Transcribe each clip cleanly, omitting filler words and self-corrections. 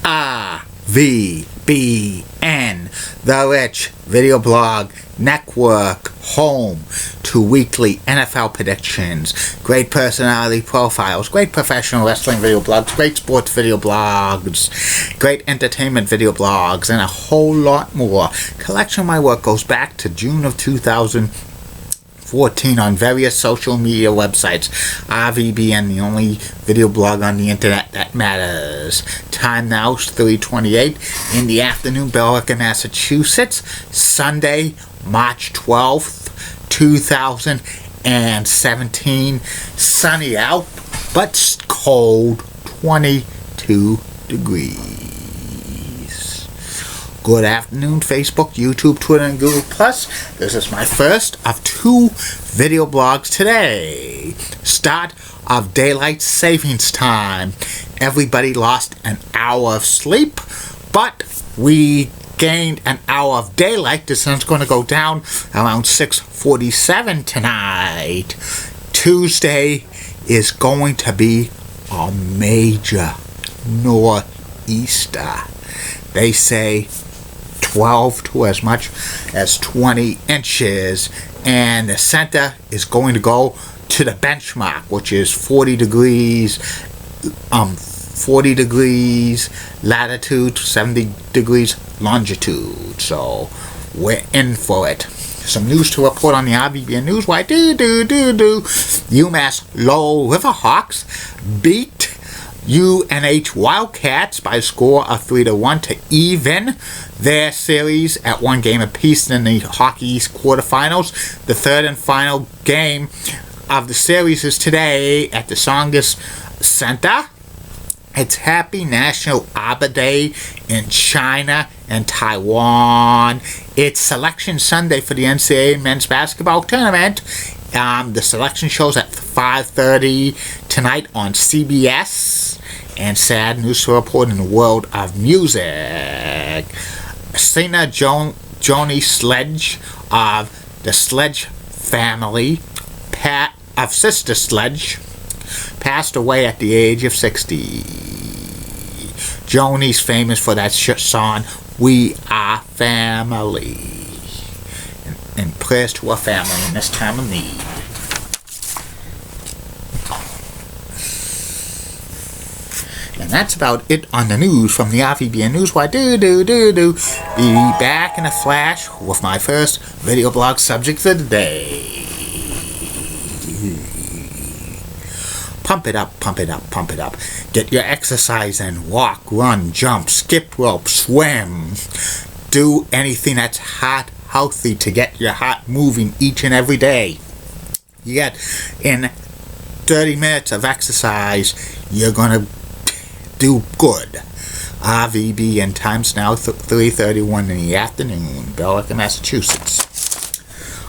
RVBN, the Rich Video Blog Network, home to weekly NFL predictions, great personality profiles, great professional wrestling video blogs, great sports video blogs, great entertainment video blogs, and a whole lot more. Collection of my work goes back to June of 2014 on various social media websites. RVBN, the only video blog on the internet that matters. Time now is 3:28 in the afternoon, Billerica, Massachusetts. Sunday, March 12th, 2017. Sunny out, but cold, 22 degrees. Good afternoon, Facebook, YouTube, Twitter, and Google+. This is my first of 2 video blogs today. Start of daylight savings time. Everybody lost an hour of sleep, but we gained an hour of daylight. The sun's going to go down around 6:47 tonight. Tuesday is going to be a major nor'easter. They say 12 to as much as 20 inches, and the center is going to go to the benchmark, which is 40 degrees latitude, 70 degrees longitude. So we're in for it. Some news to report on the RVBN News. Why UMass Lowell Riverhawks beat UNH Wildcats by a score of 3-1 to even their series at 1 game apiece in the Hockey East quarterfinals. The third and final game of the series is today at the Songus Center. It's Happy National Arbor Day in China and Taiwan. It's Selection Sunday for the NCAA men's basketball tournament. The selection show's at 5:30 tonight on CBS. And sad news to report in the world of music. Singer Joni Sledge of the Sledge family, of Sister Sledge, passed away at the age of 60. Joni's famous for that song, We Are Family. And prayers to her family in this time of need. And that's about it on the news from the RVBN News. Why Be back in a flash with my first video blog subject of the day. Pump it up, pump it up, pump it up. Get your exercise in. Walk, run, jump, skip rope, swim. Do anything that's healthy to get your heart moving each and every day. You get in 30 minutes of exercise, you're going to do good. RVBN times now 3:31 in the afternoon, Billerica, Massachusetts.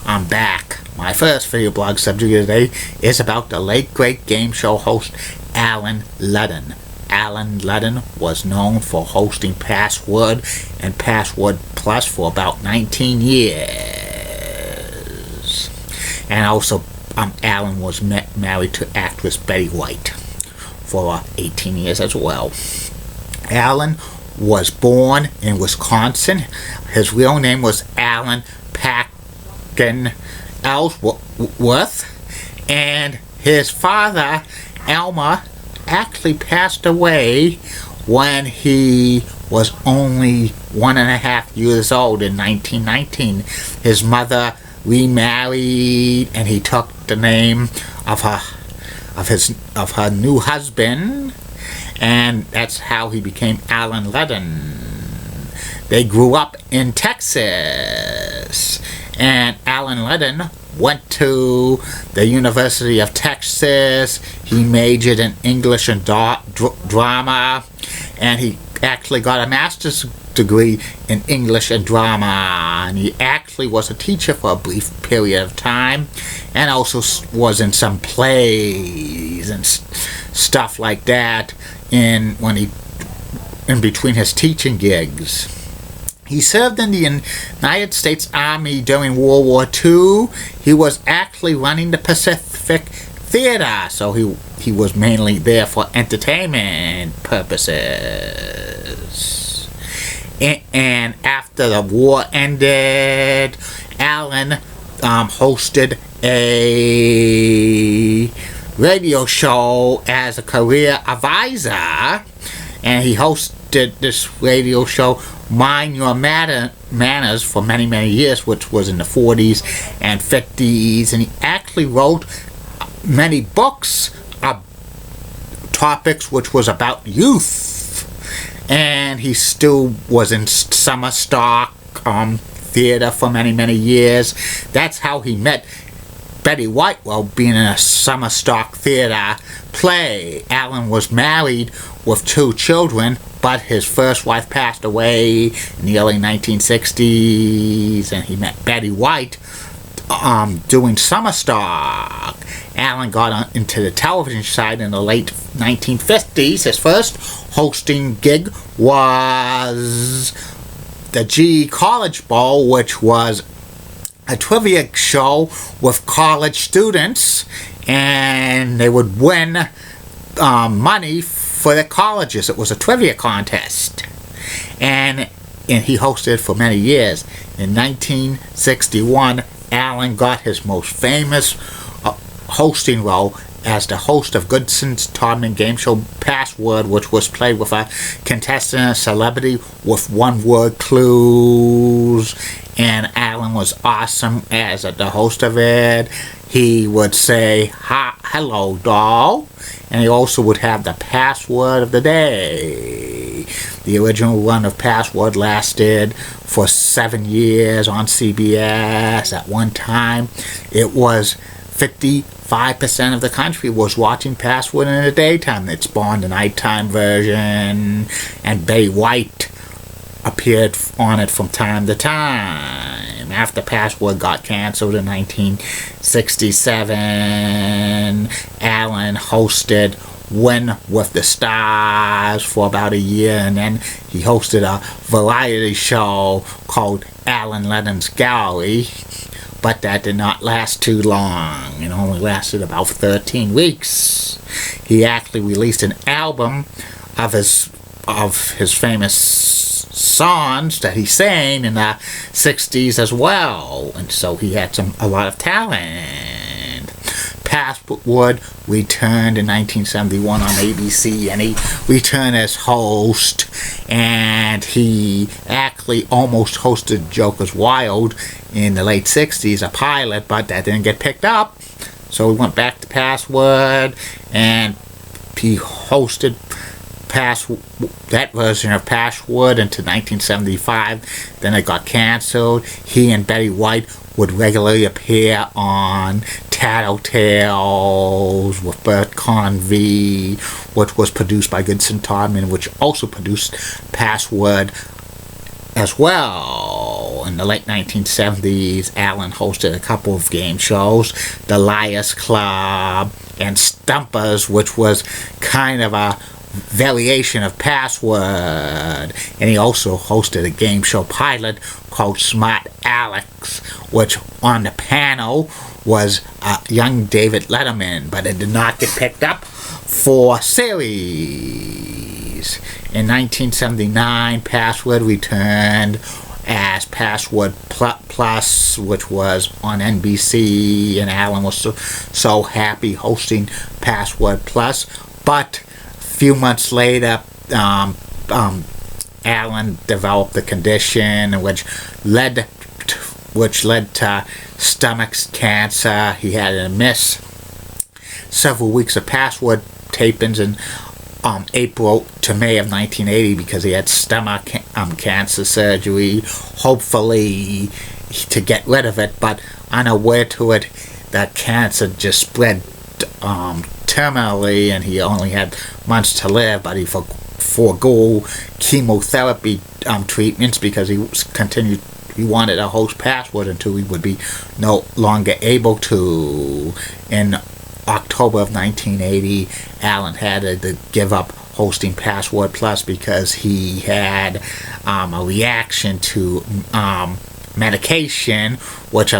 I'm back. My first video blog subject of the day is about the late great game show host Alan Ludden. Alan Ludden was known for hosting Password and Password Plus for about 19 years. And also, Alan was married to actress Betty White for 18 years as well. Alan was born in Wisconsin. His real name was Alan Packen Ellsworth, and his father, Elmer, actually passed away when he was only 1.5 years old in 1919. His mother remarried, and he took the name of her new husband, and that's how he became Alan Ludden. They grew up in Texas, and Alan Ludden went to the University of Texas. He majored in English and drama, and he actually got a master's degree in English and drama, and he actually was a teacher for a brief period of time, and also was in some plays and stuff like that in between his teaching gigs. He served in the United States Army during World War II. He was actually running the Pacific Theater, so he was mainly there for entertainment purposes. And after the war ended, Allen hosted a radio show as a career advisor, and he hosted this radio show, Mind Your Manners, for many, many years, which was in the 40s and 50s, and he actually wrote many books of topics which was about youth. And he still was in summer stock theater for many, many years. That's how he met Betty White, while being in a summer stock theater play. Allen was married with 2 children, but his first wife passed away in the early 1960s, and he met Betty White doing summer stock. Allen got into the television side in the late 1950s. His first hosting gig was the GE College Bowl, which was a trivia show with college students, and they would win money for their colleges. It was a trivia contest, and he hosted for many years. In 1961, Allen got his most famous hosting role as the host of Goodson's Todman game show Password, which was played with a contestant and a celebrity with one-word clues. And Allen was awesome as the host of it. He would say, hello, doll. And he also would have the password of the day. The original run of Password lasted for 7 years on CBS. At one time, it was 55% of the country was watching Password in the daytime. It spawned a nighttime version, and Betty White appeared on it from time to time. After Password got canceled in 1967, Allen hosted Win with the Stars for about a year, and then he hosted a variety show called Allen Ludden's Gallery, but that did not last too long. It only lasted about 13 weeks. He actually released an album of his famous songs that he sang in the 60s as well, and so he had a lot of talent. Password returned in 1971 on ABC, and he returned as host, and he actually almost hosted Joker's Wild in the late 60s, a pilot, but that didn't get picked up, so he went back to Password, and he hosted that version of Password until 1975. Then it got canceled. He and Betty White would regularly appear on Tattletales with Bert Convy, which was produced by Goodson Todman, which also produced Password as well. In the late 1970s, Allen hosted a couple of game shows, The Liars Club and Stumpers, which was kind of a variation of Password, and he also hosted a game show pilot called Smart Alex, which on the panel was young David Letterman, but it did not get picked up for series. In 1979, Password returned as Password Plus, which was on NBC, and Allen was so happy hosting Password Plus, but few months later, Allen developed a condition which led to stomach cancer. He had to miss several weeks of Password tapings in April to May of 1980 because he had stomach cancer surgery, hopefully to get rid of it, but unaware to it, the cancer just spread terminally, and he only had months to live, but he forego chemotherapy treatments because he wanted to host Password until he would be no longer able to. In October of 1980, Allen had to give up hosting Password Plus because he had a reaction to medication, which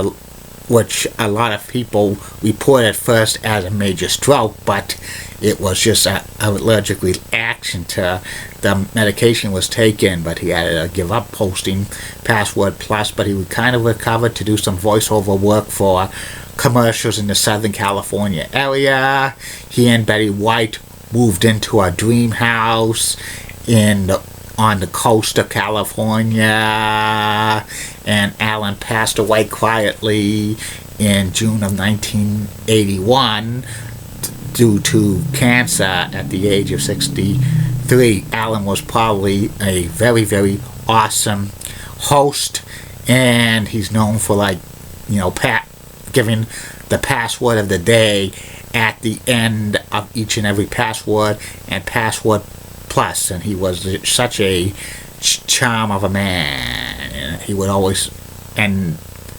which a lot of people reported first as a major stroke, but it was just an allergic reaction to the medication was taken. But he had to give up posting Password Plus, but he kind of recovered to do some voiceover work for commercials in the Southern California area. He and Betty White moved into a dream house on the coast of California, and Allen passed away quietly in June of 1981 due to cancer at the age of 63. Allen was probably a very, very awesome host, and he's known for, like, giving the password of the day at the end of each and every password and Password Plus. And he was such a charm of a man, and he would always end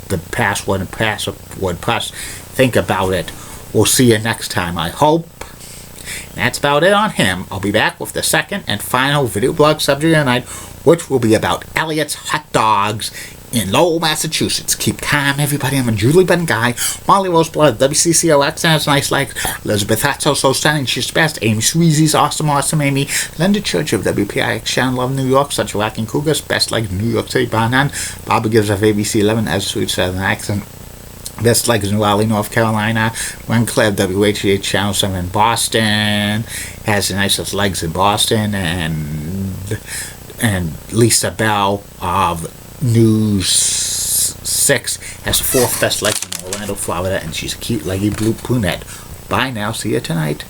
the password and Password Plus. Think about it. We'll see you next time, I hope. And that's about it on him. I'll be back with the second and final video blog subject of the night, which will be about Elliot's Hot Dogs in Lowell, Massachusetts. Keep calm, everybody. I'm a Julie Ben guy. Molly Roseblood, WCCOX, has nice legs. Elizabeth Hatzo, so stunning, she's best. Amy Sweezy's awesome, Amy. Linda Church of WPIX, Shannon Love, New York, such a rocking cougars, best legs, New York City, Banan. Bobby gives off ABC 11 as a sweet southern accent. Best legs in Raleigh, North Carolina. Gwen Claire, WHH Channel 7 in Boston, has the nicest legs in Boston. And Lisa Bell of News 6 has fourth best legs in Orlando, Florida, and she's a cute leggy blue brunette. Bye now, see you tonight.